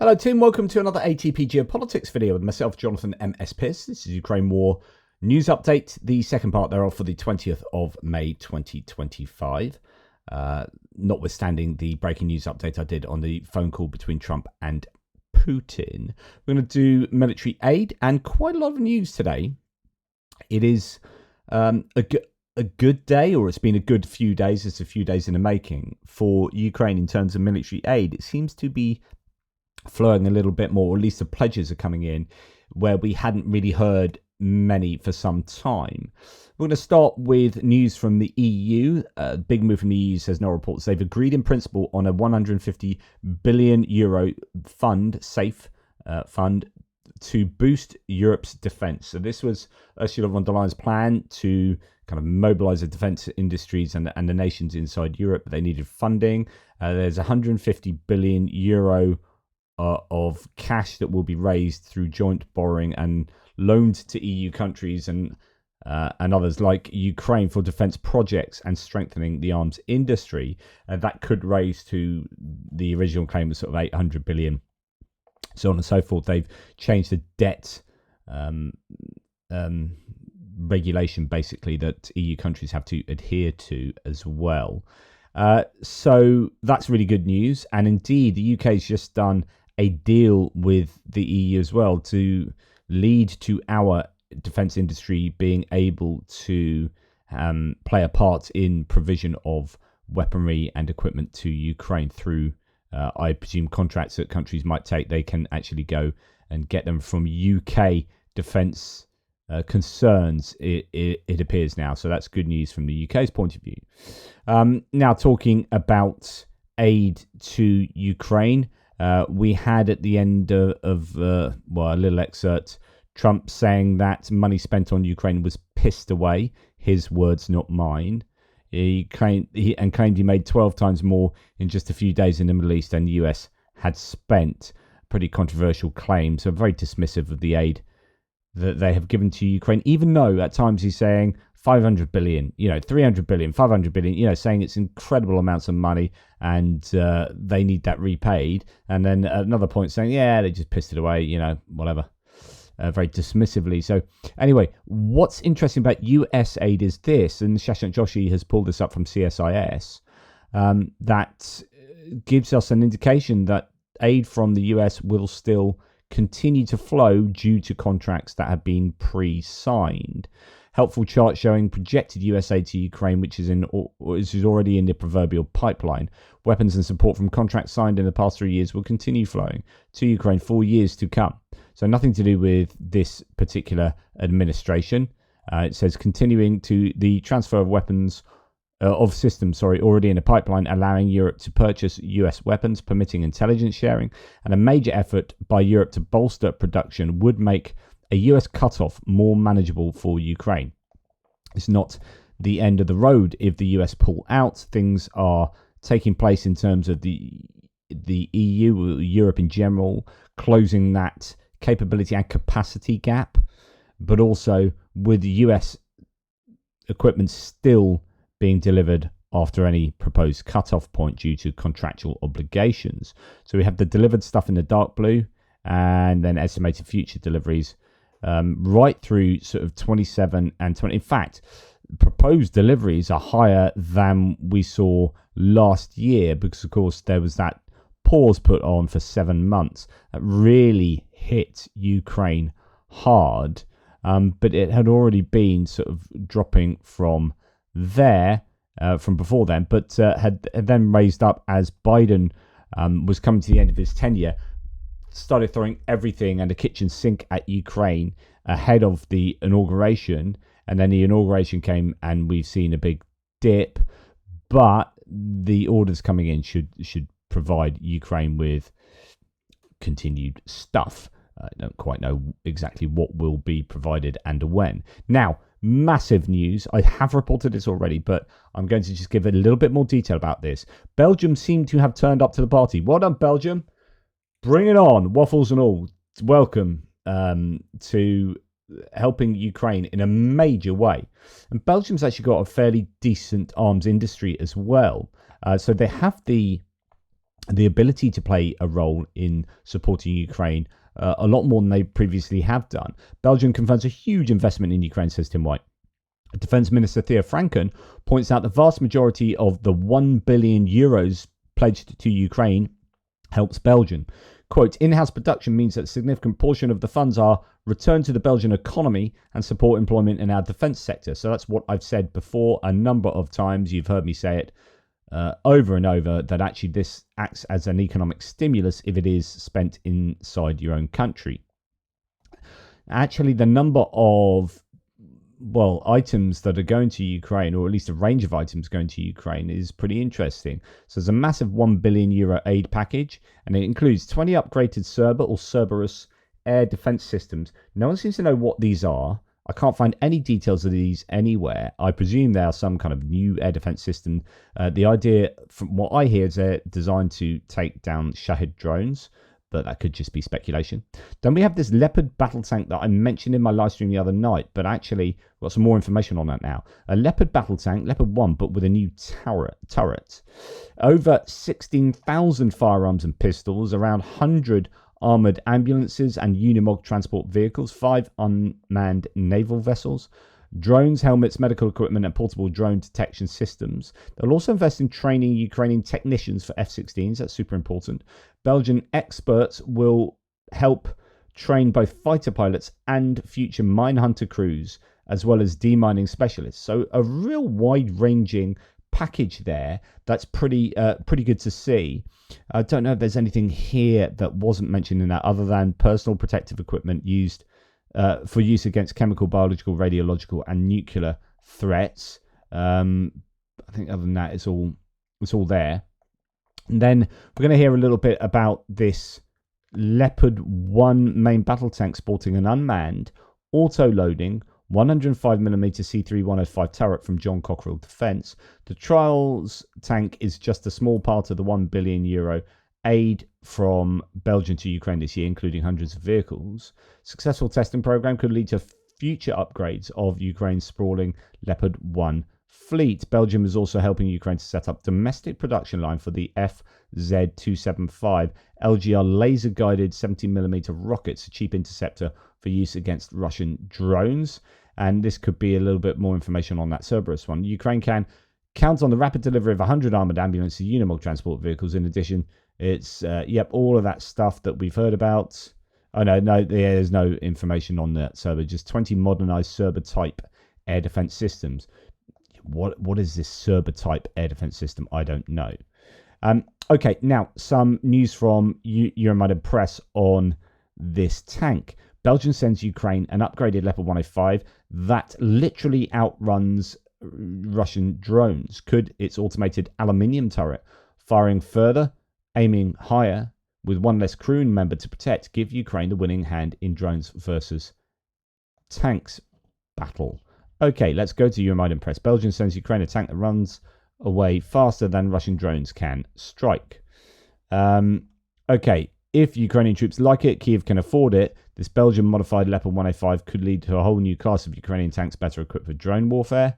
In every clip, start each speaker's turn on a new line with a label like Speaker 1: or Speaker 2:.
Speaker 1: Hello team, welcome to another ATP Geopolitics video with myself, Jonathan M.S. Pierce. This is Ukraine War News Update, the second part thereof for the 20th of May 2025. Notwithstanding the breaking news update I did on the phone call between Trump and Putin. We're going to do military aid and quite a lot of news today. It is a good day, or it's been a good few days, it's a few days in the making for Ukraine in terms of military aid. It seems to be flowing a little bit more, or at least the pledges are coming in where we hadn't really heard many for some time. We're going to start with news from the EU. Big move from the EU, says no reports. They've agreed in principle on a 150 billion euro fund, safe fund, to boost Europe's defence. So this was Ursula von der Leyen's plan to kind of mobilise the defence industries and the nations inside Europe. They needed funding. There's 150 billion euro of cash that will be raised through joint borrowing and loaned to EU countries and others like Ukraine for defence projects and strengthening the arms industry. That could raise to the original claim of sort of 800 billion, so on and so forth. They've changed the debt regulation basically that EU countries have to adhere to as well. So that's really good news. And indeed, the UK has just done a deal with the EU as well to lead to our defence industry being able to play a part in provision of weaponry and equipment to Ukraine through, I presume, contracts that countries might take. They can actually go and get them from UK defence concerns, it appears now. So that's good news from the UK's point of view. Now talking about aid to Ukraine, we had at the end of a little excerpt, Trump saying that money spent on Ukraine was pissed away. His words, not mine. He claimed he made 12 times more in just a few days in the Middle East than the US had spent. Pretty controversial claim. So very dismissive of the aid that they have given to Ukraine, even though at times he's saying 500 billion, 300 billion, 500 billion, saying it's incredible amounts of money and they need that repaid. And then at another point saying, yeah, they just pissed it away, whatever, very dismissively. So anyway, what's interesting about US aid is this, and Shashank Joshi has pulled this up from CSIS, that gives us an indication that aid from the US will still continue to flow due to contracts that have been pre-signed. Helpful chart showing projected US aid to Ukraine, which is already in the proverbial pipeline. Weapons and support from contracts signed in the past 3 years will continue flowing to Ukraine for years to come. So nothing to do with this particular administration. It says continuing to the transfer of weapons systems already in the pipeline, allowing Europe to purchase US weapons, permitting intelligence sharing, and a major effort by Europe to bolster production would make a US cutoff more manageable for Ukraine. It's not the end of the road if the US pull out. Things are taking place in terms of the EU, Europe in general, closing that capability and capacity gap, but also with the US equipment still being delivered after any proposed cutoff point due to contractual obligations. So we have the delivered stuff in the dark blue and then estimated future deliveries right through sort of 27 and 20. In fact, proposed deliveries are higher than we saw last year because, of course, there was that pause put on for 7 months that really hit Ukraine hard. But it had already been sort of dropping from there from before then, but had then raised up as Biden was coming to the end of his tenure, started throwing everything and the kitchen sink at Ukraine ahead of the inauguration. And then the inauguration came and we've seen a big dip, but the orders coming in should provide Ukraine with continued stuff. I don't quite know exactly what will be provided and when. Now, massive news. I have reported this already, but I'm going to just give a little bit more detail about this. Belgium seem to have turned up to the party. Well done, Belgium. Bring it on, waffles and all. Welcome to helping Ukraine in a major way. And Belgium's actually got a fairly decent arms industry as well. So they have the the ability to play a role in supporting Ukraine a lot more than they previously have done. Belgium confirms a huge investment in Ukraine, says Tim White. Defence Minister Theo Franken points out the vast majority of the €1 billion pledged to Ukraine helps Belgium. Quote, in-house production means that a significant portion of the funds are returned to the Belgian economy and support employment in our defence sector. So that's what I've said before a number of times. You've heard me say it over and over, that actually this acts as an economic stimulus if it is spent inside your own country. Actually, the number of items that are going to Ukraine, or at least a range of items going to Ukraine, is pretty interesting. So there's a massive €1 billion aid package, and it includes 20 upgraded Cerber or Cerberus air defense systems. No one seems to know what these are. I can't find any details of these anywhere. I presume they are some kind of new air defense system. The idea, from what I hear, is they're designed to take down Shahed drones, but that could just be speculation. Then we have this Leopard battle tank that I mentioned in my live stream the other night, but actually we've got some more information on that now. A Leopard battle tank, Leopard 1, but with a new turret. Over 16,000 firearms and pistols, around 100 armoured ambulances and Unimog transport vehicles, 5 unmanned naval vessels, drones, helmets, medical equipment, and portable drone detection systems. They'll also invest in training Ukrainian technicians for F-16s. That's super important. Belgian experts will help train both fighter pilots and future mine hunter crews, as well as demining specialists. So a real wide-ranging package there. That's pretty good to see. I don't know if there's anything here that wasn't mentioned in that, other than personal protective equipment used for use against chemical, biological, radiological, and nuclear threats. I think other than that, it's all there. And then we're going to hear a little bit about this Leopard 1 main battle tank sporting an unmanned, auto-loading 105mm C3-105 turret from John Cockerell Defence. The trials tank is just a small part of the €1 billion aid from Belgium to Ukraine this year, including hundreds of vehicles. Successful testing program could lead to future upgrades of Ukraine's sprawling Leopard 1 fleet. Belgium is also helping Ukraine to set up domestic production line for the FZ-275 LGR laser-guided 70mm rockets, a cheap interceptor for use against Russian drones. And this could be a little bit more information on that Cerberus one. Ukraine can count on the rapid delivery of 100 armoured ambulances, Unimog transport vehicles. In addition, it's, all of that stuff that we've heard about. Oh, no, there's no information on that Cerber, just 20 modernised Cerber-type air defence systems. What is this Cerber-type air defence system? I don't know. Okay, now some news from Euromodern Press on this tank. Belgium sends Ukraine an upgraded Leopard 105 that literally outruns Russian drones. Could its automated aluminium turret, firing further, aiming higher, with one less crew member to protect, give Ukraine the winning hand in drones versus tanks battle? Okay, let's go to Euromodern Press. Belgium sends Ukraine a tank that runs away faster than Russian drones can strike. Okay, if Ukrainian troops like it, Kiev can afford it. This Belgian modified Leopard 105 could lead to a whole new class of Ukrainian tanks better equipped for drone warfare.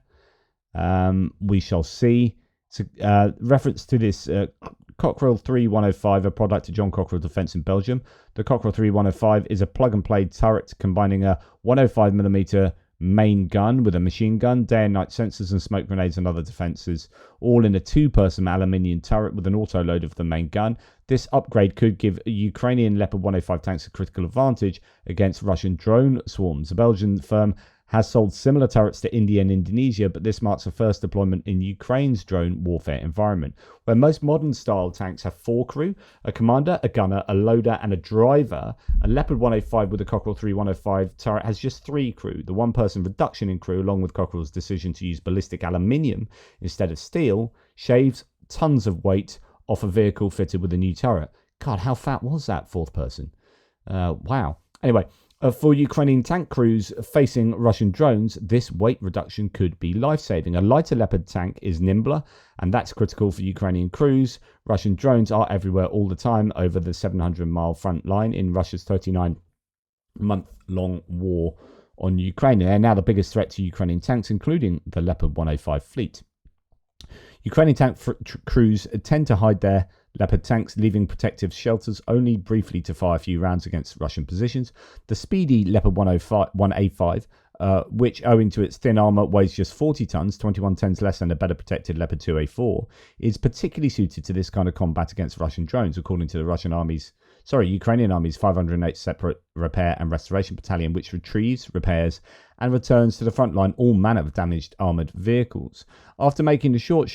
Speaker 1: We shall see. Reference to this Cockerell 3105, a product of John Cockerell Defence in Belgium. The Cockerell 3105 is a plug-and-play turret combining a 105mm main gun with a machine gun, day and night sensors, and smoke grenades and other defences, all in a two-person aluminium turret with an auto-load of the main gun. This upgrade could give Ukrainian Leopard 105 tanks a critical advantage against Russian drone swarms. The Belgian firm has sold similar turrets to India and Indonesia, but this marks the first deployment in Ukraine's drone warfare environment, where most modern style tanks have 4 crew, a commander, a gunner, a loader, and a driver. A Leopard 105 with the Cockerell 3105 turret has just 3 crew. The one-person reduction in crew, along with Cockerell's decision to use ballistic aluminium instead of steel, shaves tons of weight off a vehicle fitted with a new turret. God, how fat was that fourth person? Wow. Anyway, for Ukrainian tank crews facing Russian drones, this weight reduction could be life-saving. A lighter Leopard tank is nimbler, and that's critical for Ukrainian crews. Russian drones are everywhere all the time over the 700-mile front line in Russia's 39-month-long war on Ukraine. They're now the biggest threat to Ukrainian tanks, including the Leopard 105 fleet. Ukrainian tank crews tend to hide their Leopard tanks, leaving protective shelters only briefly to fire a few rounds against Russian positions. The speedy Leopard 1A5, which, owing to its thin armour, weighs just 40 tons, 21 tons less than a better protected Leopard 2A4, is particularly suited to this kind of combat against Russian drones, according to the Ukrainian Army's 508 Separate Repair and Restoration Battalion, which retrieves, repairs, and returns to the front line all manner of damaged armoured vehicles. After making the shot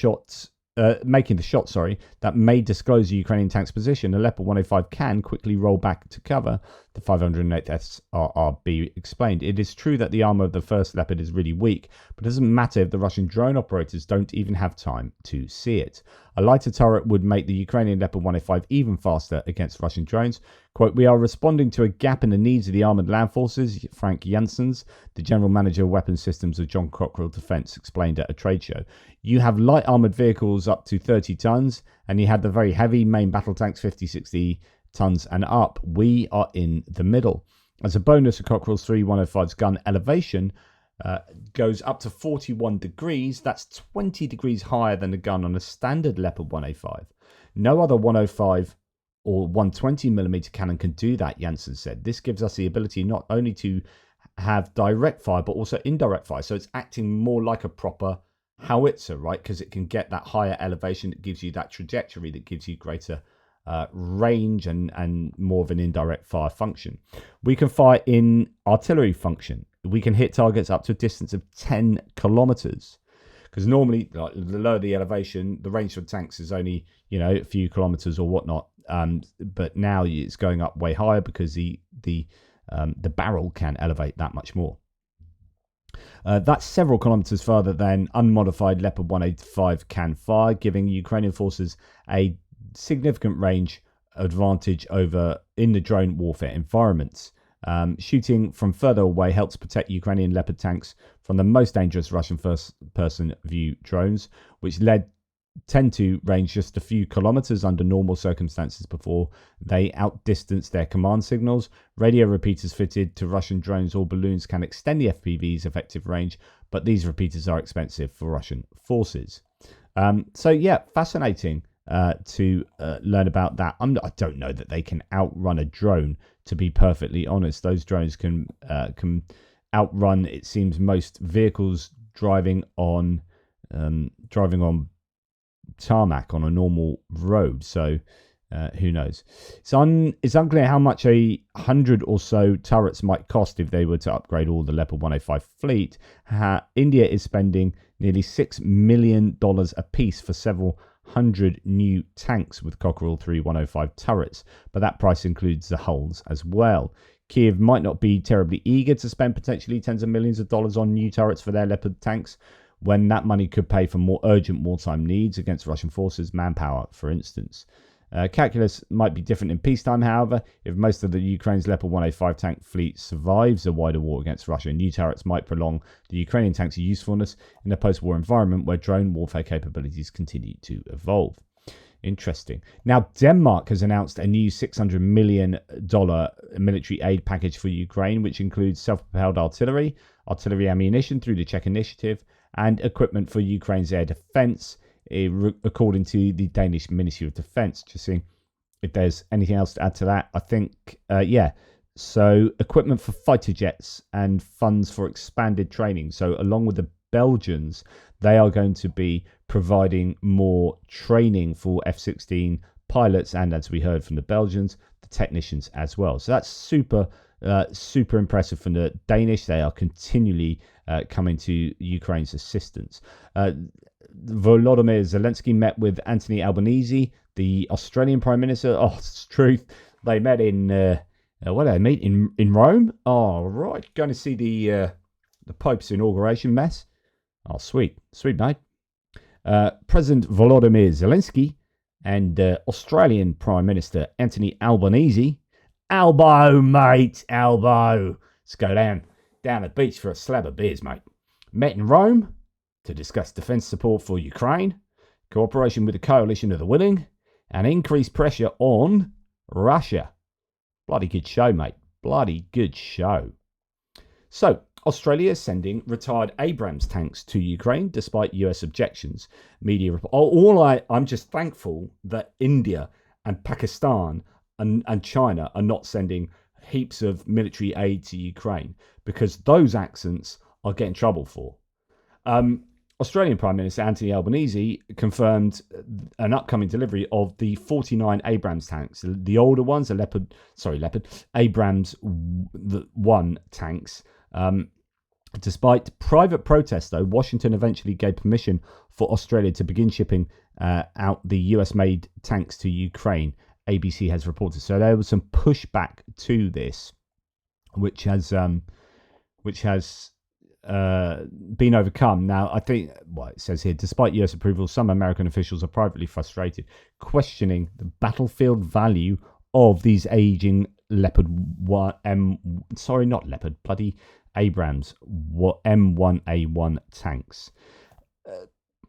Speaker 1: that may disclose the Ukrainian tank's position, the Leopard 105 can quickly roll back to cover, the 508 SRRB explained. It is true that the armour of the first Leopard is really weak, but it doesn't matter if the Russian drone operators don't even have time to see it. A lighter turret would make the Ukrainian Leopard 105 even faster against Russian drones. Quote, "We are responding to a gap in the needs of the armoured land forces," Frank Janssens, the general manager of weapons systems of John Cockerell Defence, explained at a trade show. "You have light armoured vehicles up to 30 tons, and you had the very heavy main battle tanks 50, 60 tons and up. We are in the middle." As a bonus, the Cockerell's 3105's gun elevation goes up to 41 degrees. That's 20 degrees higher than the gun on a standard Leopard 1A5. No other 105 or 120mm cannon can do that, Janssen said. This gives us the ability not only to have direct fire, but also indirect fire. So it's acting more like a proper howitzer, right? Because it can get that higher elevation. It gives you that trajectory that gives you greater range and more of an indirect fire function. We can fire in artillery function. We can hit targets up to a distance of 10 kilometers. Because normally, like, the lower the elevation, the range for tanks is only, a few kilometers or whatnot. But now it's going up way higher because the barrel can elevate that much more. That's several kilometers further than unmodified Leopard 185 can fire, giving Ukrainian forces a significant range advantage over in the drone warfare environments. Shooting from further away helps protect Ukrainian Leopard tanks from the most dangerous Russian first-person view drones, which tend to range just a few kilometers under normal circumstances before they outdistance their command signals. Radio repeaters fitted to Russian drones or balloons can extend the FPV's effective range, but these repeaters are expensive for Russian forces. Fascinating to learn about that. I don't know that they can outrun a drone, to be perfectly honest. Those drones can outrun, it seems, most vehicles driving on tarmac on a normal road. So who knows? It's unclear how much 100 or so turrets might cost if they were to upgrade all the Leopard 105 fleet. India is spending nearly $6 million a piece for several 100 new tanks with Cockerell 3105 turrets, but that price includes the hulls as well. Kiev might not be terribly eager to spend potentially tens of millions of dollars on new turrets for their Leopard tanks, when that money could pay for more urgent wartime needs against Russian forces, manpower, for instance. Calculus might be different in peacetime, however. If most of the Ukraine's Leopard 185 tank fleet survives a wider war against Russia, new turrets might prolong the Ukrainian tanks' usefulness in a post-war environment where drone warfare capabilities continue to evolve. Interesting. Now, Denmark has announced a new $600 million military aid package for Ukraine, which includes self-propelled artillery ammunition through the Czech initiative, and equipment for Ukraine's air defense, according to the Danish Ministry of Defense. Just seeing if there's anything else to add to that. I think, So equipment for fighter jets and funds for expanded training. So along with the Belgians, they are going to be providing more training for F-16 pilots, and as we heard from the Belgians, the technicians as well. So that's super impressive from the Danish. They are continually coming to Ukraine's assistance. Volodymyr Zelensky met with Anthony Albanese, the Australian Prime Minister. Oh, it's truth. They met in where did they meet? In Rome. Oh, right. Going to see the Pope's inauguration mess. Oh, sweet, mate. President Volodymyr Zelensky and Australian Prime Minister Anthony Albanese. Albo, mate, Albo. Let's go down the beach for a slab of beers, mate. Met in Rome to discuss defence support for Ukraine, cooperation with the coalition of the willing, and increased pressure on Russia. Bloody good show, mate. Bloody good show. So, Australia is sending retired Abrams tanks to Ukraine despite US objections. Media report. I'm just thankful that India and Pakistan and China are not sending heaps of military aid to Ukraine, because those accents I'll get in trouble for. Australian Prime Minister Anthony Albanese confirmed an upcoming delivery of the 49 Abrams tanks. The older ones are Abrams 1 tanks. Despite private protests, though, Washington eventually gave permission for Australia to begin shipping out the US-made tanks to Ukraine, ABC has reported. So there was some pushback to this, which has been overcome. Now, I think it says here, despite US approval, some American officials are privately frustrated, questioning the battlefield value of these aging Abrams M1A1 tanks.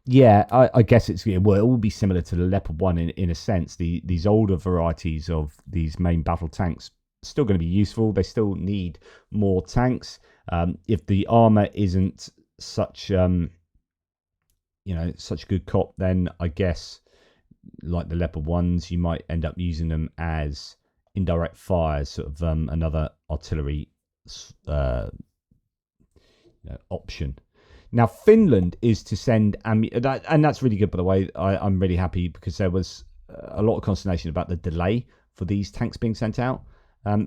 Speaker 1: I guess it will be similar to the Leopard 1 in a sense. These older varieties of these main battle tanks still going to be useful. They still need more tanks. If the armor isn't such a good cop, then I guess like the Leopard 1s, you might end up using them as indirect fire, sort of another artillery option. Now, Finland is to send and that's really good, by the way. I'm really happy, because there was a lot of consternation about the delay for these tanks being sent out.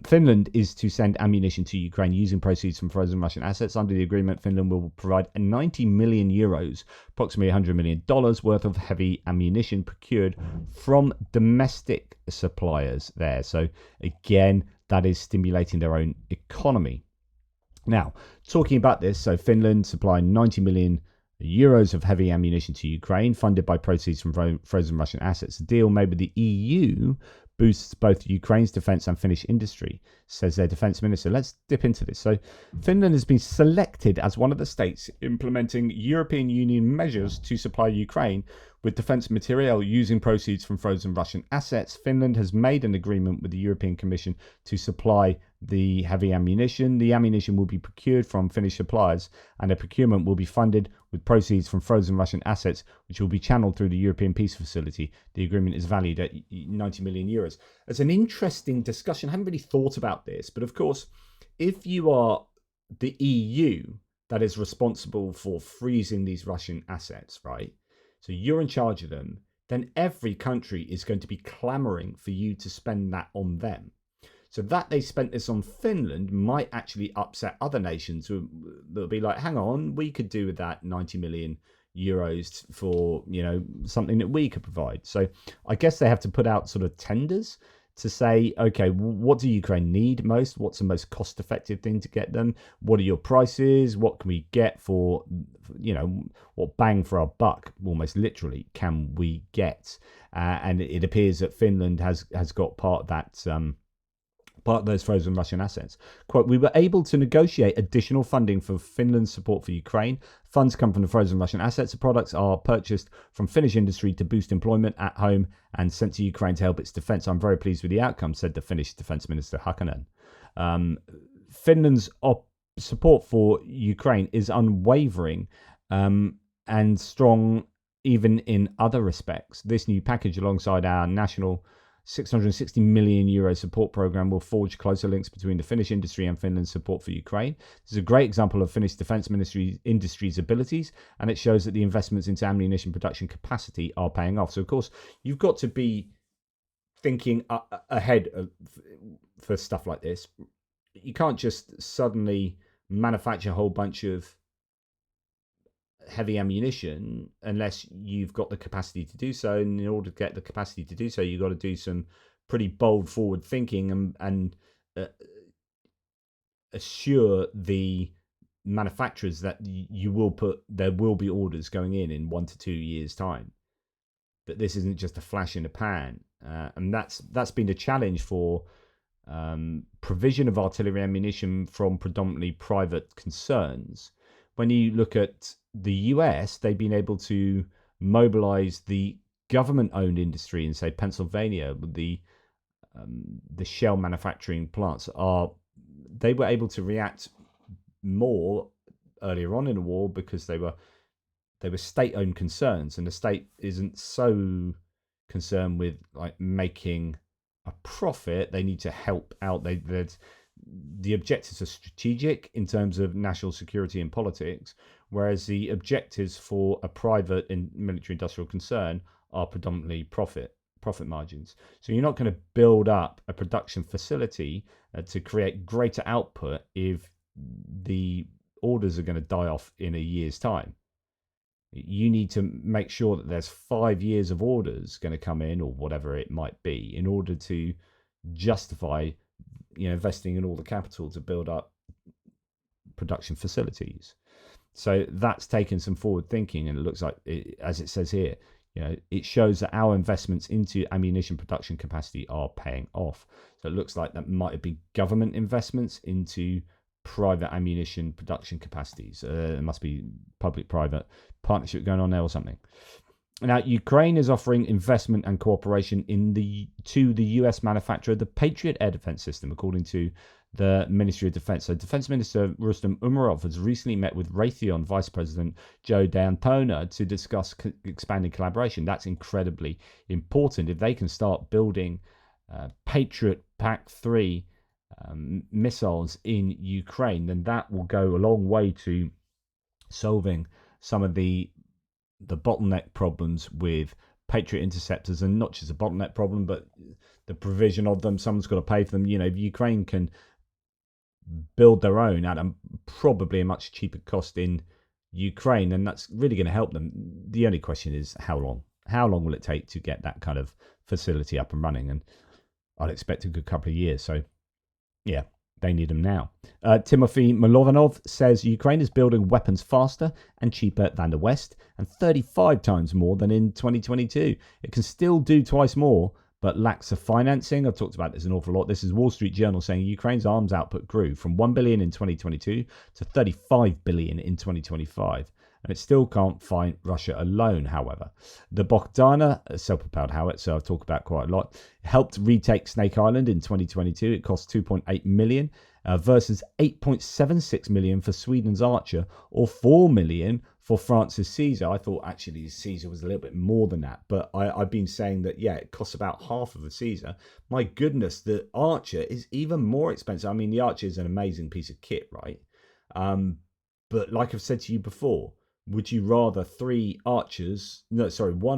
Speaker 1: Finland is to send ammunition to Ukraine using proceeds from frozen Russian assets. Under the agreement, Finland will provide 90 million euros, approximately $100 million worth of heavy ammunition procured from domestic suppliers there. So again, that is stimulating their own economy. Now, talking about this, so Finland supplying 90 million euros of heavy ammunition to Ukraine, funded by proceeds from frozen Russian assets. The deal made with the EU boosts both Ukraine's defence and Finnish industry, says their defence minister. Let's dip into this. So Finland has been selected as one of the states implementing European Union measures to supply Ukraine with defence material using proceeds from frozen Russian assets. Finland has made an agreement with the European Commission to supply the heavy ammunition. The ammunition will be procured from Finnish suppliers, and the procurement will be funded with proceeds from frozen Russian assets, which will be channeled through the European Peace Facility. The agreement is valued at 90 million euros. It's an interesting discussion. I haven't really thought about this, but of course, if you are the EU that is responsible for freezing these Russian assets, right? So you're in charge of them, then every country is going to be clamoring for you to spend that on them. So that they spent this on Finland might actually upset other nations that'll be like, hang on, we could do with that 90 million euros for, something that we could provide. So I guess they have to put out sort of tenders to say, okay, what do Ukraine need most? What's the most cost-effective thing to get them? What are your prices? What can we get for, what bang for our buck, almost literally, can we get? And it appears that Finland has got part of that. Part of those frozen Russian assets. Quote, we were able to negotiate additional funding for Finland's support for Ukraine. Funds come from the frozen Russian assets. The products are purchased from Finnish industry to boost employment at home and sent to Ukraine to help its defence. I'm very pleased with the outcome, said the Finnish Defence Minister Hakkanen. Finland's support for Ukraine is unwavering and strong even in other respects. This new package, alongside our national 660 million euro support program, will forge closer links between the Finnish industry and Finland's support for Ukraine. This is a great example of Finnish defence ministry industry's abilities, and it shows that the investments into ammunition production capacity are paying off. So, of course, you've got to be thinking ahead for stuff like this. You can't just suddenly manufacture a whole bunch of heavy ammunition unless you've got the capacity to do so. And in order to get the capacity to do so, you've got to do some pretty bold forward thinking and assure the manufacturers that there will be orders going in 1 to 2 years time, that this isn't just a flash in the pan. And that's been a challenge for provision of artillery ammunition from predominantly private concerns. When you look at the US, they've been able to mobilize the government-owned industry in, say, Pennsylvania. With the shell manufacturing plants they were able to react more earlier on in the war because they were state-owned concerns, and the state isn't so concerned with like making a profit. They need to help out. The objectives are strategic in terms of national security and politics, whereas the objectives for a private and military industrial concern are predominantly profit margins. So you're not going to build up a production facility to create greater output if the orders are going to die off in a year's time. You need to make sure that there's 5 years of orders going to come in, or whatever it might be, in order to justify investing in all the capital to build up production facilities. So that's taken some forward thinking, and it looks like, as it says here, it shows that our investments into ammunition production capacity are paying off. So it looks like that might have been government investments into private ammunition production capacities. There must be public-private partnership going on there or something. Now, Ukraine is offering investment and cooperation to the US manufacturer, the Patriot air defense system, according to the Ministry of Defense. So Defense Minister Rustem Umerov has recently met with Raytheon Vice President Joe D'Antona to discuss expanding collaboration. That's incredibly important. If they can start building Patriot PAC-3 missiles in Ukraine, then that will go a long way to solving some of the bottleneck problems with Patriot interceptors, and not just a bottleneck problem, but the provision of them. Someone's got to pay for them. If Ukraine can build their own at probably a much cheaper cost in Ukraine, then that's really going to help them. The only question is how long. How long will it take to get that kind of facility up and running? And I'd expect a good couple of years. So, yeah, they need them now. Timothy Milovanov says Ukraine is building weapons faster and cheaper than the West, and 35 times more than in 2022. It can still do twice more, but lacks the financing. I've talked about this an awful lot. This is Wall Street Journal saying Ukraine's arms output grew from 1 billion in 2022 to 35 billion in 2025. And it still can't fight Russia alone, however. The Bogdana, a self-propelled howitzer I've talked about quite a lot, helped retake Snake Island in 2022. It cost 2.8 million versus 8.76 million for Sweden's Archer, or 4 million for France's Caesar. I thought actually Caesar was a little bit more than that, but I've been saying that, yeah, it costs about half of a Caesar. My goodness, the Archer is even more expensive. I mean, the Archer is an amazing piece of kit, right? But like I've said to you before, would you rather one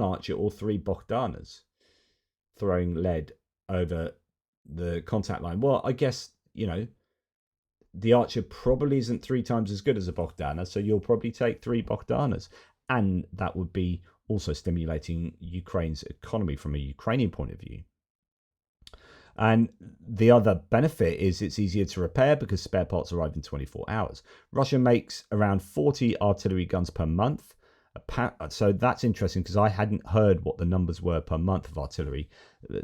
Speaker 1: Archer or 3 Bogdanas throwing lead over the contact line? Well, I guess, the Archer probably isn't 3 times as good as a Bogdana, so you'll probably take 3 Bogdanas. And that would be also stimulating Ukraine's economy from a Ukrainian point of view. And the other benefit is it's easier to repair because spare parts arrive in 24 hours. Russia makes around 40 artillery guns per month. So that's interesting because I hadn't heard what the numbers were per month of artillery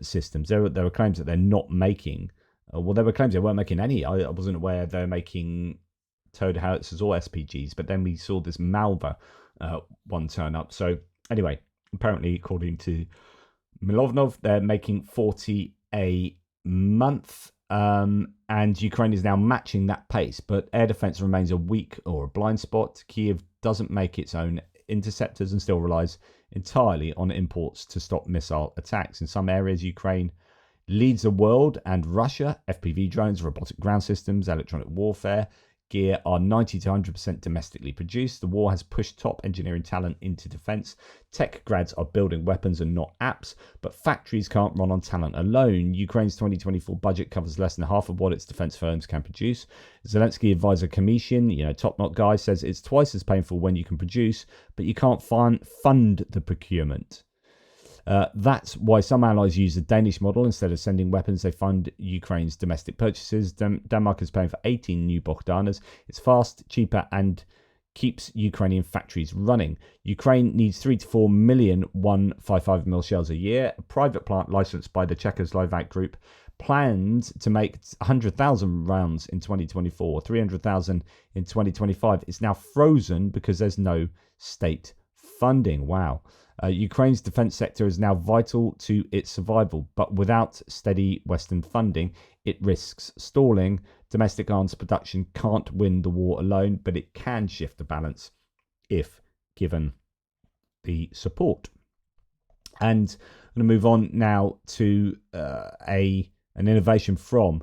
Speaker 1: systems. There were claims that they're not making. There were claims they weren't making any. I wasn't aware they're making towed howitzers or SPGs. But then we saw this Malva one turn up. So anyway, apparently, according to Milovanov, they're making 40 a month, and Ukraine is now matching that pace, but air defense remains a weak or a blind spot. Kiev doesn't make its own interceptors and still relies entirely on imports to stop missile attacks. In some areas, Ukraine leads the world, and Russia, FPV drones, robotic ground systems, electronic warfare gear are 90 to 100% domestically produced. The war has pushed top engineering talent into defense. Tech grads are building weapons and not apps, but factories can't run on talent alone. Ukraine's 2024 budget covers less than half of what its defense firms can produce. Zelensky advisor Kamishin, top-notch guy, says it's twice as painful when you can produce, but you can't fund the procurement. That's why some allies use the Danish model. Instead of sending weapons, they fund Ukraine's domestic purchases. Denmark is paying for 18 new Bogdanas. It's fast, cheaper, and keeps Ukrainian factories running. Ukraine needs 3 to 4 million 155mm shells a year. A private plant licensed by the Czechoslovak group planned to make 100,000 rounds in 2024, 300,000 in 2025. It's now frozen because there's no state funding. Wow. Ukraine's defense sector is now vital to its survival, but without steady Western funding, it risks stalling. Domestic arms production can't win the war alone, but it can shift the balance if given the support. And I'm going to move on now to an innovation from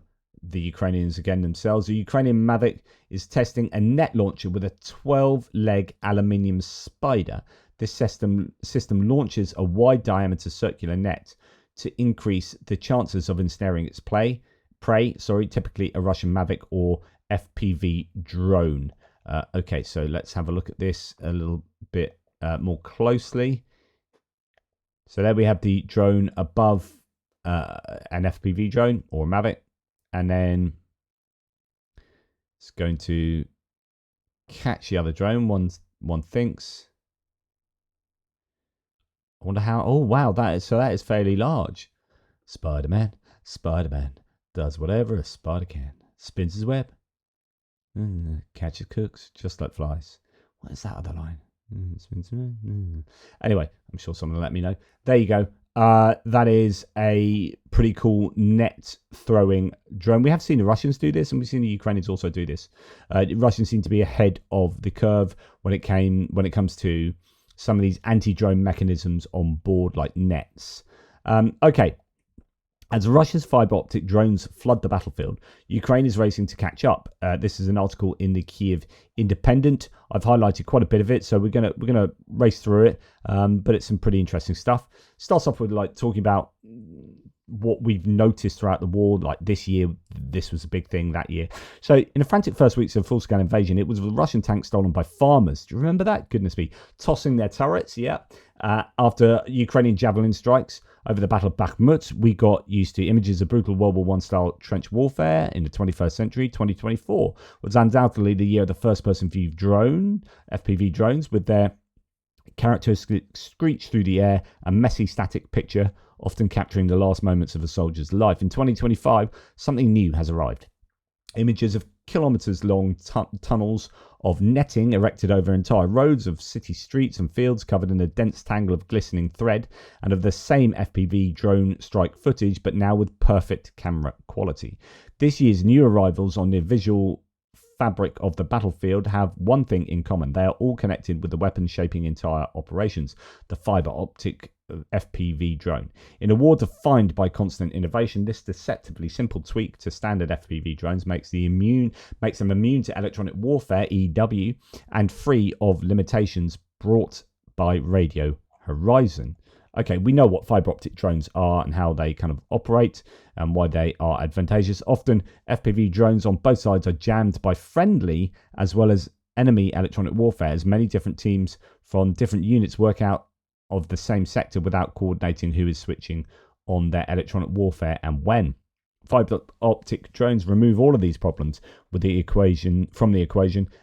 Speaker 1: the Ukrainians again themselves. The Ukrainian Mavic is testing a net launcher with a 12-leg aluminium spider. This system launches a wide diameter circular net to increase the chances of ensnaring its prey, typically a Russian Mavic or FPV drone. Okay, so let's have a look at this a little bit more closely. So there we have the drone above an FPV drone or a Mavic, and then it's going to catch the other drone. One thinks. I wonder how. Oh wow, that is fairly large. Spider-Man does whatever a spider can. Spins his web, catches cooks just like flies. What is that other line? Anyway, I'm sure someone will let me know. There you go. That is a pretty cool net throwing drone. We have seen the Russians do this, and we've seen the Ukrainians also do this. The Russians seem to be ahead of the curve when it comes to some of these anti-drone mechanisms on board, like nets. Okay. As Russia's fiber optic drones flood the battlefield, Ukraine is racing to catch up. This is an article in the Kyiv Independent. I've highlighted quite a bit of it, so we're gonna race through it. But it's some pretty interesting stuff. Starts off with like talking about what we've noticed throughout the war. Like this year, this was a big thing that year. So in the frantic first weeks of full-scale invasion, it was a Russian tank stolen by farmers. Do you remember that? Goodness me. Tossing their turrets, yeah. After Ukrainian javelin strikes over the Battle of Bakhmut, we got used to images of brutal World War I style trench warfare in the 21st century. 2024 was undoubtedly the year of the first-person view drone, FPV drones, with their characteristic screech through the air, a messy static picture, often capturing the last moments of a soldier's life. In 2025, something new has arrived. Images of kilometers-long tunnels of netting erected over entire roads of city streets and fields covered in a dense tangle of glistening thread, and of the same FPV drone strike footage, but now with perfect camera quality. This year's new arrivals on the visual fabric of the battlefield have one thing in common. They are all connected with the weapon shaping entire operations, the fiber optic FPV drone. In a war defined by constant innovation, this deceptively simple tweak to standard FPV drones makes them immune to electronic warfare, EW, and free of limitations brought by Radio Horizon. Okay, we know what fiber optic drones are and how they kind of operate and why they are advantageous. Often, FPV drones on both sides are jammed by friendly as well as enemy electronic warfare, as many different teams from different units work out of the same sector without coordinating who is switching on their electronic warfare and when. Fiber optic drones remove all of these problems from the equation,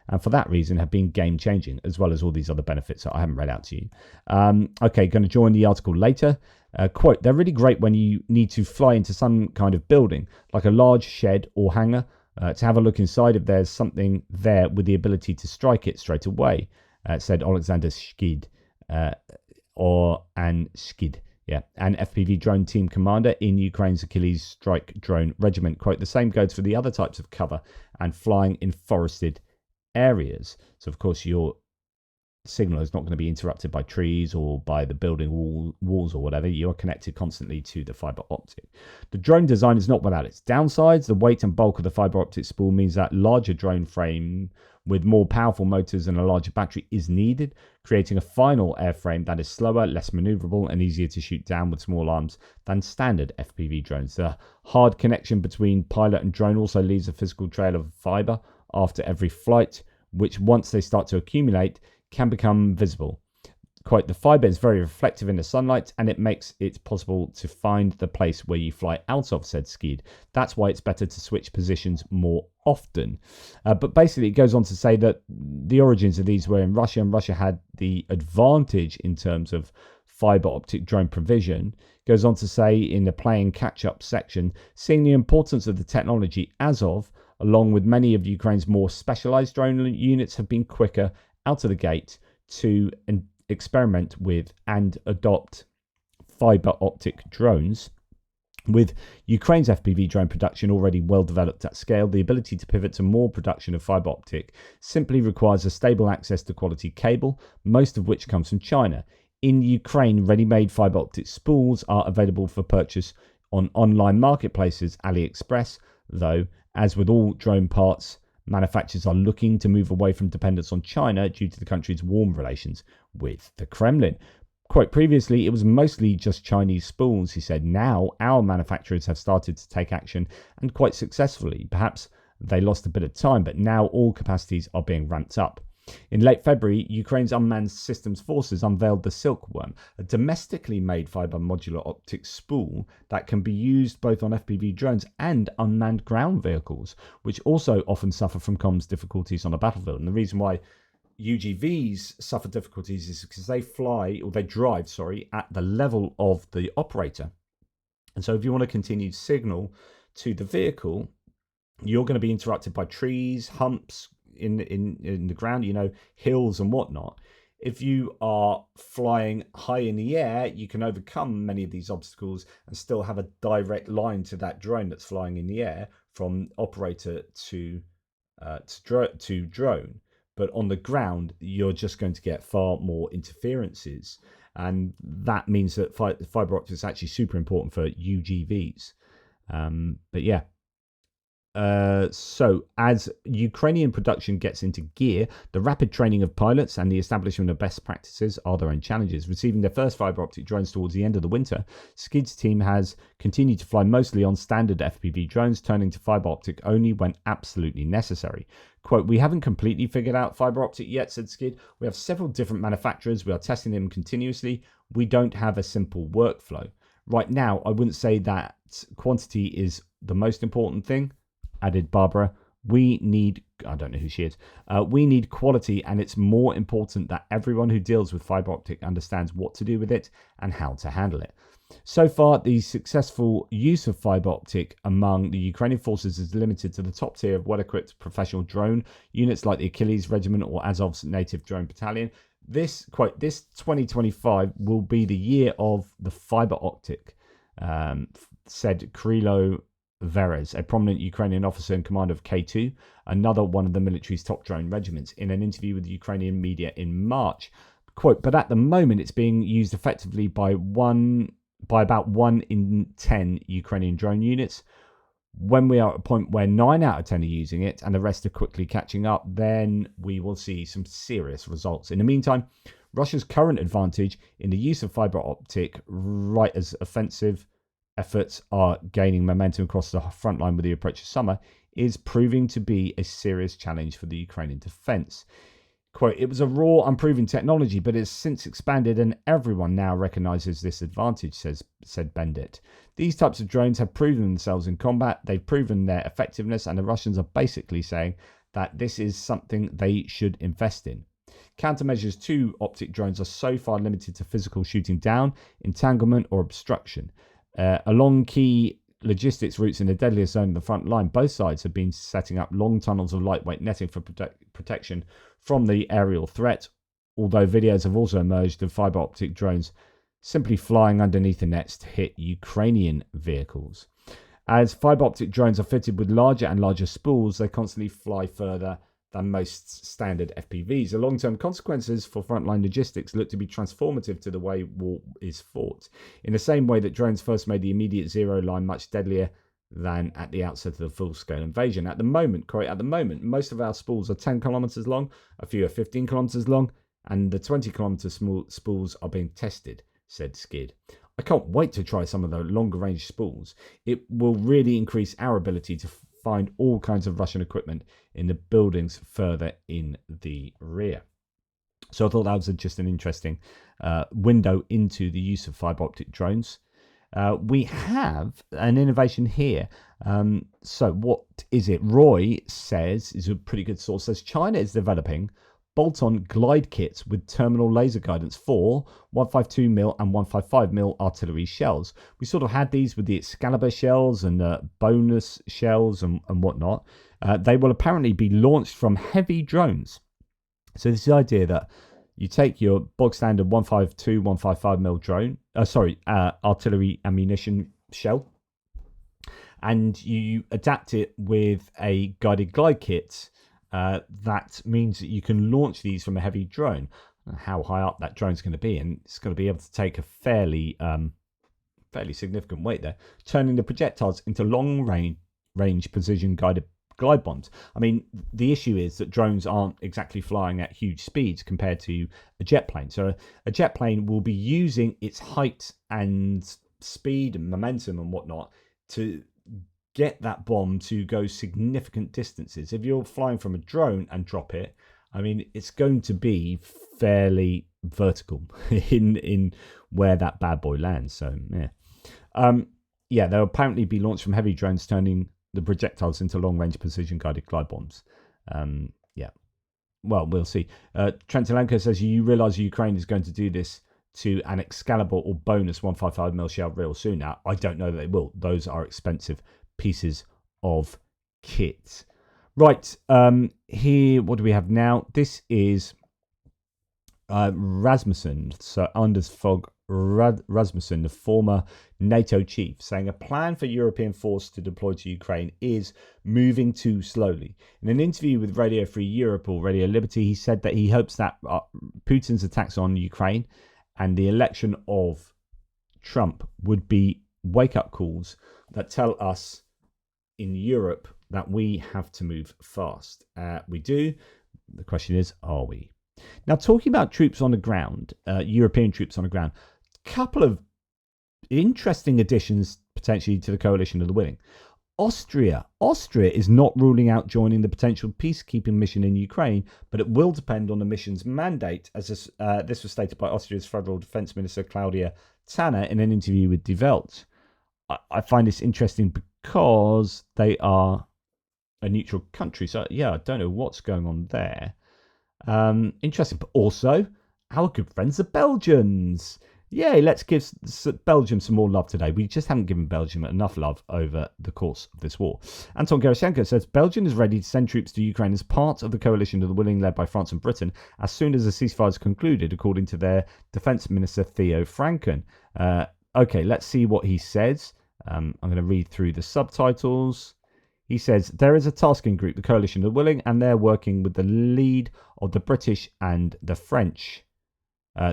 Speaker 1: and for that reason have been game changing, as well as all these other benefits that I haven't read out to you. Okay, going to join the article later. Quote, they're really great when you need to fly into some kind of building, like a large shed or hangar, to have a look inside if there's something there with the ability to strike it straight away, said Alexander Skid, an FPV drone team commander in Ukraine's Achilles Strike Drone Regiment. Quote, the same goes for the other types of cover and flying in forested areas. So, of course, your signal is not going to be interrupted by trees or by the building walls or whatever. You're connected constantly to the fiber optic. The drone design is not without its downsides. The weight and bulk of the fiber optic spool means that larger drone frame with more powerful motors and a larger battery is needed, creating a final airframe that is slower, less maneuverable, and easier to shoot down with small arms than standard FPV drones. The hard connection between pilot and drone also leaves a physical trail of fiber after every flight, which once they start to accumulate, can become visible. Quote, the fiber is very reflective in the sunlight and it makes it possible to find the place where you fly out of, said Skid. That's why it's better to switch positions more often. But basically it goes on to say that the origins of these were in Russia, and Russia had the advantage in terms of fiber optic drone provision. Goes on to say in the playing catch-up section, seeing the importance of the technology Azov, along with many of Ukraine's more specialized drone units, have been quicker out of the gate to experiment with and adopt fiber optic drones. With Ukraine's FPV drone production already well developed at scale, the ability to pivot to more production of fiber optic simply requires a stable access to quality cable, most of which comes from China. In Ukraine, ready-made fiber optic spools are available for purchase on online marketplaces, AliExpress, though, as with all drone parts, manufacturers are looking to move away from dependence on China due to the country's warm relations with the Kremlin. Quite previously, it was mostly just Chinese spools, he said. Now, our manufacturers have started to take action, and quite successfully. Perhaps they lost a bit of time, but now all capacities are being ramped up. In late February, Ukraine's Unmanned Systems Forces unveiled the Silkworm, a domestically made fiber modular optic spool that can be used both on FPV drones and unmanned ground vehicles, which also often suffer from comms difficulties on a battlefield. And the reason why UGVs suffer difficulties is because they drive at the level of the operator. And so if you want to continue to signal to the vehicle, you're going to be interrupted by trees, humps in the ground, hills and whatnot. If you are flying high in the air, you can overcome many of these obstacles and still have a direct line to that drone that's flying in the air from operator to drone. But on the ground, you're just going to get far more interferences. And that means that fiber optics is actually super important for UGVs. But yeah. So as Ukrainian production gets into gear, the rapid training of pilots and the establishment of best practices are their own challenges. Receiving their first fiber optic drones towards the end of the winter, Skid's team has continued to fly mostly on standard FPV drones, turning to fiber optic only when absolutely necessary. Quote, "We haven't completely figured out fiber optic yet," said Skid. "We have several different manufacturers. We are testing them continuously. We don't have a simple workflow. Right now, I wouldn't say that quantity is the most important thing," added Barbara. I don't know who she is. "We need quality, and it's more important that everyone who deals with fiber optic understands what to do with it and how to handle it." So far, the successful use of fiber optic among the Ukrainian forces is limited to the top tier of well-equipped professional drone units like the Achilles Regiment or Azov's Native Drone Battalion. This 2025 will be the year of the fiber optic, said Krilo Verez, a prominent Ukrainian officer and commander of K2, another one of the military's top drone regiments, in an interview with the Ukrainian media in March. Quote, "But at the moment, it's being used effectively by about 1 in 10 Ukrainian drone units. When we are at a point where 9 out of 10 are using it and the rest are quickly catching up, then we will see some serious results. In the meantime, Russia's current advantage in the use of fiber optic, right as offensive efforts are gaining momentum across the front line with the approach of summer, is proving to be a serious challenge for the Ukrainian defense." Quote, "It was a raw, unproven technology, but it's since expanded and everyone now recognizes this advantage," said Bendit. "These types of drones have proven themselves in combat, they've proven their effectiveness, and the Russians are basically saying that this is something they should invest in. Countermeasures to optic drones are so far limited to physical shooting down, entanglement, or obstruction. Along key logistics routes in the deadliest zone of the front line, both sides have been setting up long tunnels of lightweight netting for protection from the aerial threat, although videos have also emerged of fiber optic drones simply flying underneath the nets to hit Ukrainian vehicles. As fiber optic drones are fitted with larger and larger spools, they constantly fly further than most standard FPVs. The long-term consequences for frontline logistics look to be transformative to the way war is fought. In the same way that drones first made the immediate zero line much deadlier than at the outset of the full-scale invasion. At the moment, most of our spools are 10 kilometers long, a few are 15 kilometers long, and the 20-kilometer spools are being tested, said Skid. "I can't wait to try some of the longer-range spools. It will really increase our ability to find all kinds of Russian equipment in the buildings further in the rear." So I thought that was just an interesting window into the use of fiber optic drones. We have an innovation here. So what is it? Roy says, is a pretty good source, says China is developing bolt-on glide kits with terminal laser guidance for 152mm and 155mm artillery shells. We sort of had these with the Excalibur shells and bonus shells and whatnot. They will apparently be launched from heavy drones. So this is the idea that, You take your bog standard 152, 155mm drone, artillery ammunition shell, and you adapt it with a guided glide kit. That means that you can launch these from a heavy drone. How high up that drone's going to be, and it's going to be able to take a fairly significant weight there, turning the projectiles into long range precision guided glide bombs. I mean, the issue is that drones aren't exactly flying at huge speeds compared to a jet plane. So a jet plane will be using its height and speed and momentum and whatnot to get that bomb to go significant distances. If you're flying from a drone and drop it, I mean, it's going to be fairly vertical in where that bad boy lands. So yeah, they'll apparently be launched from heavy drones, turning the projectiles into long-range precision-guided glide bombs. Yeah, well, we'll see. Trent Zelenko says, you realise Ukraine is going to do this to an Excalibur or bonus 155mm shell real soon. Now, I don't know that they will. Those are expensive pieces of kit. Right, here, what do we have now? This is Rasmussen, so Anders Fogh Rasmussen, the former NATO chief, saying a plan for European force to deploy to Ukraine is moving too slowly. In an interview with Radio Free Europe or Radio Liberty, he said that he hopes that Putin's attacks on Ukraine and the election of Trump would be wake-up calls that tell us in Europe that we have to move fast. We do. The question is, are we? Now, talking about troops on the ground, European troops on the ground, a couple of interesting additions potentially to the coalition of the willing. Austria is not ruling out joining the potential peacekeeping mission in Ukraine, but it will depend on the mission's mandate, as this was stated by Austria's Federal Defense Minister Claudia Tanner in an interview with Die Welt. I find this interesting because they are a neutral country, so yeah, I don't know what's going on there. Interesting, but also our good friends the Belgians. Yay, let's give Belgium some more love today. We just haven't given Belgium enough love over the course of this war. Anton Gerashenko says Belgium is ready to send troops to Ukraine as part of the coalition of the willing led by France and Britain as soon as the ceasefire is concluded, according to their defence minister Theo Franken. Okay, let's see what he says. I'm going to read through the subtitles. He says, there is a tasking group, the Coalition of the Willing, and they're working with the lead of the British and the French.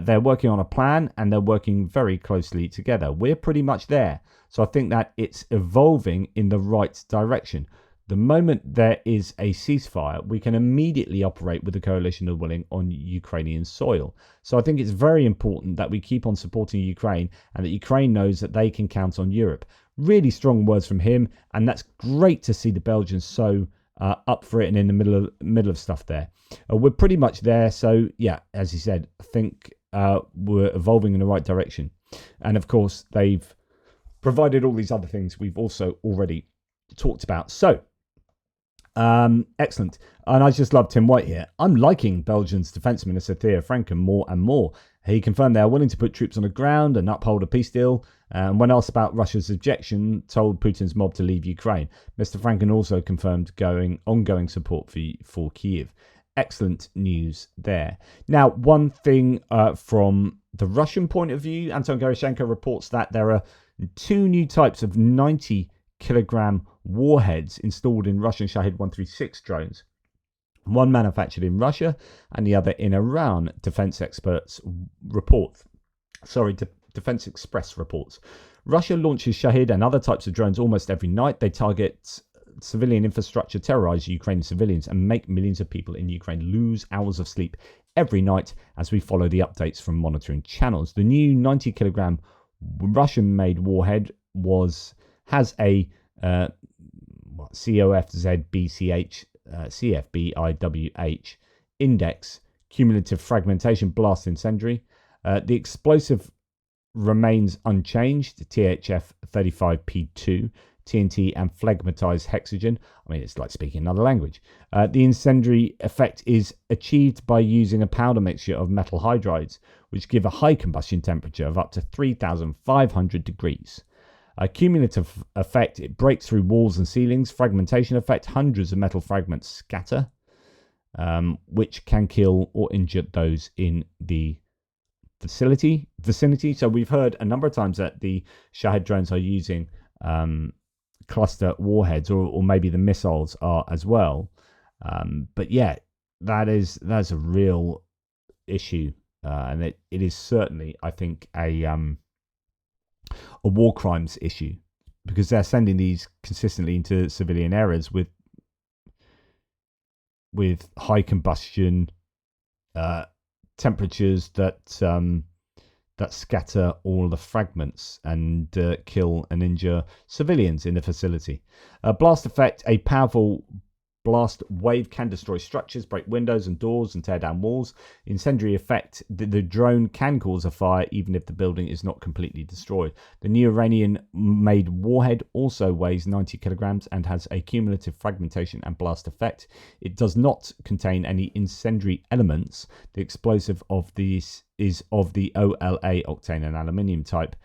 Speaker 1: They're working on a plan, and they're working very closely together. We're pretty much there. So I think that it's evolving in the right direction. The moment there is a ceasefire, we can immediately operate with the Coalition of the Willing on Ukrainian soil. So I think it's very important that we keep on supporting Ukraine and that Ukraine knows that they can count on Europe. Really strong words from him, and that's great to see the Belgians so up for it and in the middle of stuff there. We're pretty much there, so yeah, as he said, I think we're evolving in the right direction. And of course, they've provided all these other things we've also already talked about. So, excellent. And I just love Tim White here. I'm liking Belgium's Defence Minister Theo Franken more and more. He confirmed they are willing to put troops on the ground and uphold a peace deal. And when asked about Russia's objection, told Putin's mob to leave Ukraine. Mr. Franken also confirmed ongoing support for Kyiv. Excellent news there. Now, one thing from the Russian point of view, Anton Gerashenko reports that there are 2 new types of 90-kilogram warheads installed in Russian Shahed 136 drones. One manufactured in Russia and the other in Iran, Defense Express reports. Russia launches Shahed and other types of drones almost every night. They target civilian infrastructure, terrorize Ukrainian civilians, and make millions of people in Ukraine lose hours of sleep every night as we follow the updates from monitoring channels. The new 90-kilogram Russian-made warhead has a COFZBCH CFBIWH index cumulative fragmentation blast incendiary. The explosive remains unchanged, THF 35P2, TNT and phlegmatized hexogen. I mean, it's like speaking another language. The incendiary effect is achieved by using a powder mixture of metal hydrides, which give a high combustion temperature of up to 3,500 degrees. A cumulative effect, it breaks through walls and ceilings. Fragmentation effect, hundreds of metal fragments scatter. which can kill or injure those in the vicinity. So we've heard a number of times that the Shahed drones are using cluster warheads, or maybe the missiles are as well. But yeah, that's a real issue, and it is certainly, I think, a war crimes issue, because they're sending these consistently into civilian areas with high combustion temperatures that scatter all the fragments and kill and injure civilians in the facility. Blast effect: a powerful blast wave can destroy structures, break windows and doors, and tear down walls. Incendiary effect: the drone can cause a fire even if the building is not completely destroyed. The new Iranian-made warhead also weighs 90 kilograms and has a cumulative fragmentation and blast effect. It does not contain any incendiary elements. The explosive of these is of the OLA, octane and aluminium type,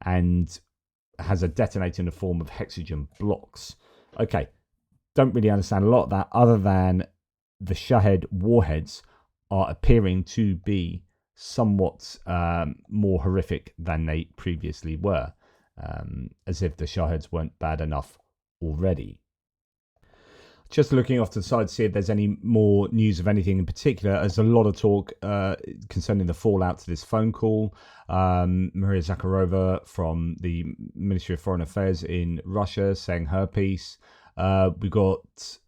Speaker 1: and has a detonator in the form of hexagon blocks. Okay. Don't really understand a lot of that, other than the Shahed warheads are appearing to be somewhat more horrific than they previously were, as if the Shaheds weren't bad enough already. Just looking off to the side to see if there's any more news of anything in particular. There's a lot of talk concerning the fallout to this phone call. Maria Zakharova from the Ministry of Foreign Affairs in Russia saying her piece. We got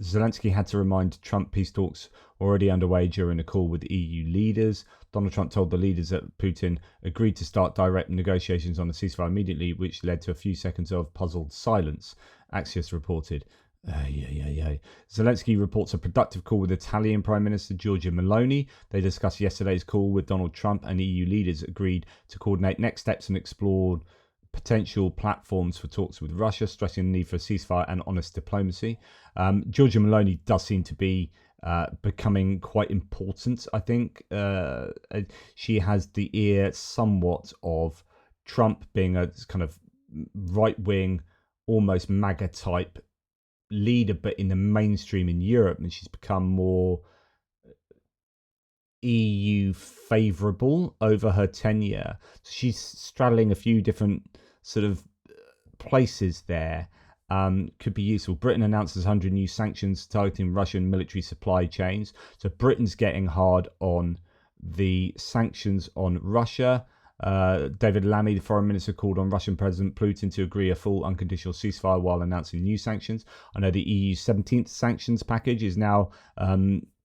Speaker 1: Zelensky had to remind Trump peace talks already underway during a call with EU leaders. Donald Trump told the leaders that Putin agreed to start direct negotiations on a ceasefire immediately, which led to a few seconds of puzzled silence, Axios reported. Zelensky reports a productive call with Italian Prime Minister Giorgia Meloni. They discussed yesterday's call with Donald Trump, and EU leaders agreed to coordinate next steps and explore potential platforms for talks with Russia, stressing the need for a ceasefire and honest diplomacy. Giorgia Meloni does seem to be becoming quite important, I think. She has the ear somewhat of Trump, being a kind of right-wing, almost MAGA type leader, but in the mainstream in Europe, and she's become more EU favourable over her tenure. She's straddling a few different sort of places there. Could be useful. Britain announces 100 new sanctions targeting Russian military supply chains. So Britain's getting hard on the sanctions on Russia. David Lammy, the foreign minister, called on Russian President Putin to agree a full unconditional ceasefire while announcing new sanctions. I know the EU's 17th sanctions package is now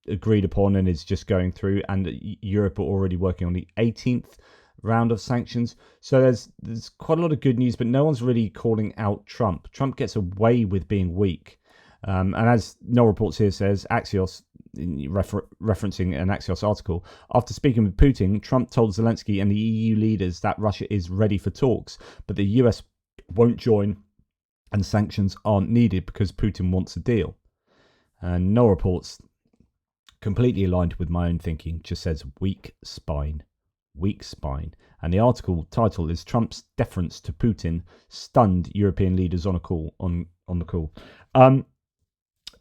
Speaker 1: agreed upon and is just going through, and Europe are already working on the 18th round of sanctions. So there's quite a lot of good news, but no one's really calling out Trump. Trump gets away with being weak. And as Noel Reports here says, Axios, referencing an Axios article, after speaking with Putin, Trump told Zelensky and the EU leaders that Russia is ready for talks, but the US won't join and sanctions aren't needed because Putin wants a deal. And Noel Reports, completely aligned with my own thinking, just says weak spine. And the article title is Trump's deference to Putin stunned European leaders on a call on the call.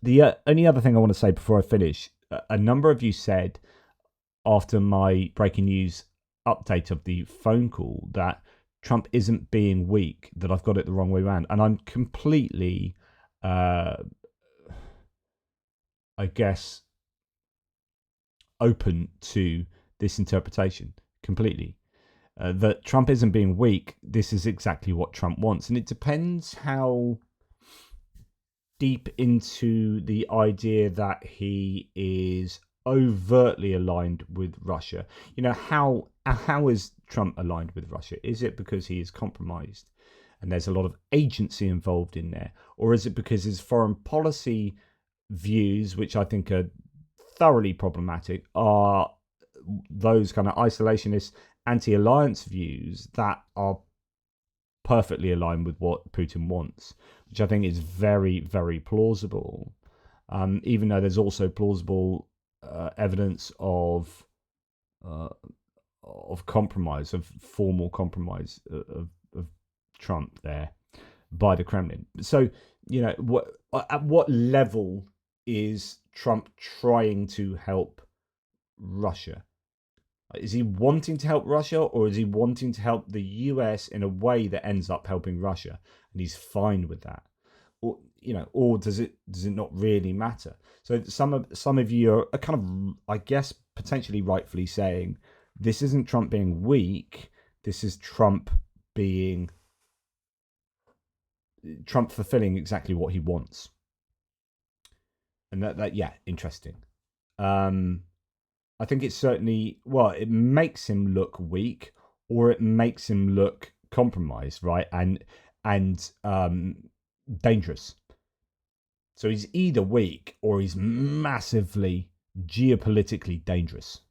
Speaker 1: The only other thing I want to say before I finish, a number of you said after my breaking news update of the phone call that Trump isn't being weak, that I've got it the wrong way around. And I'm completely, I guess, open to this interpretation completely. That Trump isn't being weak. This is exactly what Trump wants. And it depends how deep into the idea that he is overtly aligned with Russia. You know, how is Trump aligned with Russia? Is it because he is compromised and there's a lot of agency involved in there? Or is it because his foreign policy views, which I think are thoroughly problematic, are those kind of isolationist, anti-alliance views that are perfectly aligned with what Putin wants, which I think is very, very plausible. Even though there's also plausible evidence of compromise, of formal compromise of Trump there by the Kremlin. So at what level is Trump trying to help Russia? Is he wanting to help Russia, or is he wanting to help the US in a way that ends up helping Russia, and he's fine with that? Or does it not really matter? So some of you are kind of, I guess, potentially rightfully saying this isn't Trump being weak. This is Trump fulfilling exactly what he wants. And that yeah, interesting. I think it's certainly, well, it makes him look weak, or it makes him look compromised, right? And dangerous. So he's either weak or he's massively geopolitically dangerous.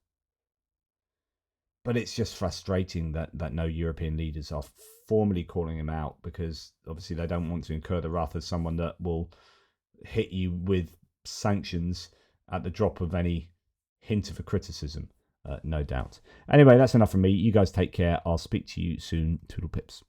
Speaker 1: But it's just frustrating that no European leaders are formally calling him out, because obviously they don't want to incur the wrath of someone that will hit you with sanctions at the drop of any hint of a criticism, no doubt. Anyway, that's enough from me. You guys take care. I'll speak to you soon. Toodle pips.